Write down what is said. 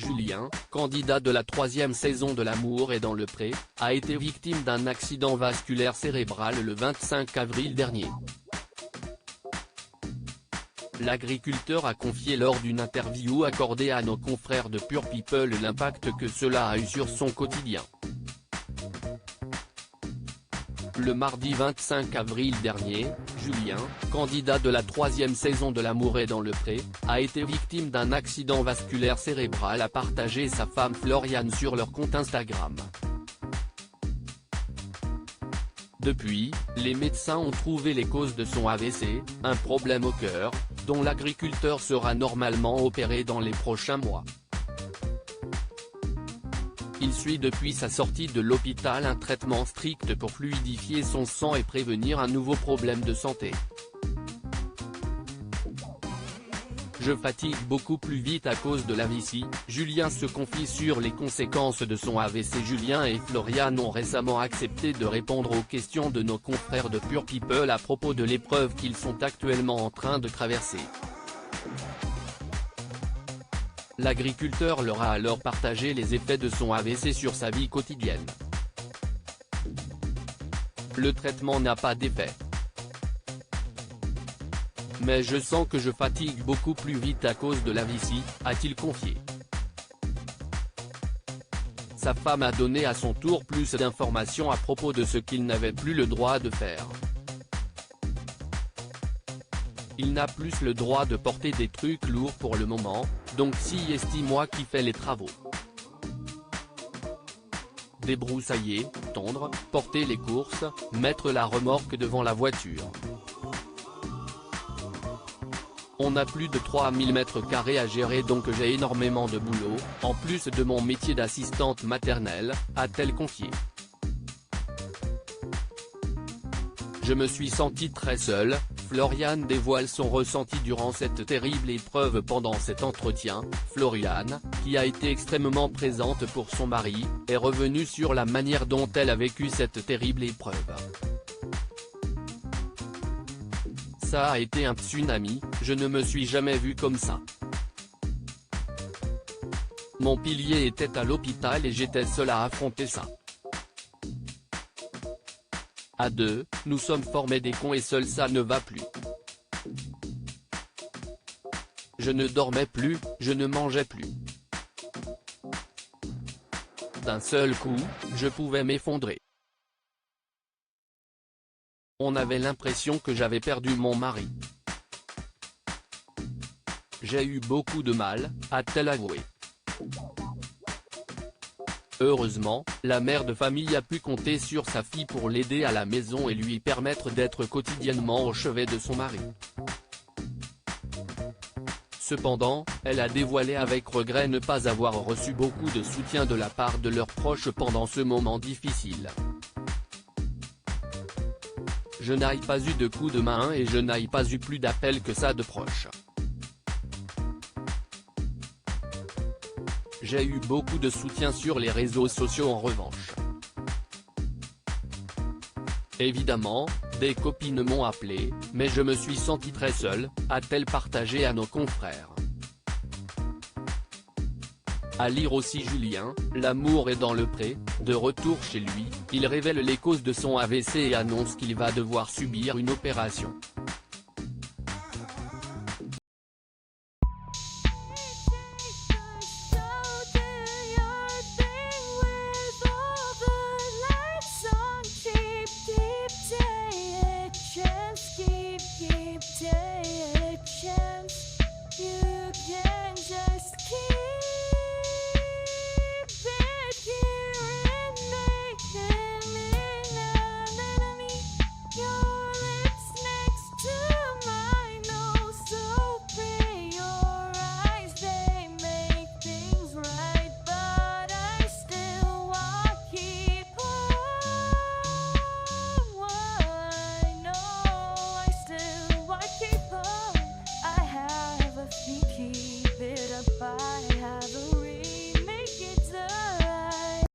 Julien, candidat de la 3e saison de L'amour est dans le pré, a été victime d'un accident vasculaire cérébral le 25 avril dernier. L'agriculteur a confié lors d'une interview accordée à nos confrères de Pure People l'impact que cela a eu sur son quotidien. Le mardi 25 avril dernier, Julien, candidat de la 3e saison de L'amour est dans le pré, a été victime d'un accident vasculaire cérébral, a partagé sa femme Floriane sur leur compte Instagram. Depuis, les médecins ont trouvé les causes de son AVC, un problème au cœur, dont l'agriculteur sera normalement opéré dans les prochains mois. Il suit depuis sa sortie de l'hôpital un traitement strict pour fluidifier son sang et prévenir un nouveau problème de santé. Je fatigue beaucoup plus vite à cause de l'AVC, Julien se confie sur les conséquences de son AVC. Julien et Floriane ont récemment accepté de répondre aux questions de nos confrères de Pure People à propos de l'épreuve qu'ils sont actuellement en train de traverser. L'agriculteur leur a alors partagé les effets de son AVC sur sa vie quotidienne. Le traitement n'a pas d'effet. Mais je sens que je fatigue beaucoup plus vite à cause de l'AVC, a-t-il confié. Sa femme a donné à son tour plus d'informations à propos de ce qu'il n'avait plus le droit de faire. Il n'a plus le droit de porter des trucs lourds pour le moment, donc si estime-moi qui fait les travaux. Débroussailler, tondre, porter les courses, mettre la remorque devant la voiture. On a plus de 3000 m² à gérer, donc j'ai énormément de boulot, en plus de mon métier d'assistante maternelle, a-t-elle confié. Je me suis sentie très seule. Floriane dévoile son ressenti durant cette terrible épreuve. Pendant cet entretien, Floriane, qui a été extrêmement présente pour son mari, est revenue sur la manière dont elle a vécu cette terrible épreuve. Ça a été un tsunami, je ne me suis jamais vue comme ça. Mon pilier était à l'hôpital et j'étais seule à affronter ça. À deux, nous sommes formés des cons et seul ça ne va plus. Je ne dormais plus, je ne mangeais plus. D'un seul coup, je pouvais m'effondrer. On avait l'impression que j'avais perdu mon mari. J'ai eu beaucoup de mal, a-t-elle avoué. Heureusement, la mère de famille a pu compter sur sa fille pour l'aider à la maison et lui permettre d'être quotidiennement au chevet de son mari. Cependant, elle a dévoilé avec regret ne pas avoir reçu beaucoup de soutien de la part de leurs proches pendant ce moment difficile. Je n'ai pas eu de coup de main et je n'ai pas eu plus d'appels que ça de proches. J'ai eu beaucoup de soutien sur les réseaux sociaux en revanche. Évidemment, des copines m'ont appelé, mais je me suis sentie très seule, a-t-elle partagé à nos confrères. À lire aussi Julien, L'amour est dans le pré, de retour chez lui, il révèle les causes de son AVC et annonce qu'il va devoir subir une opération.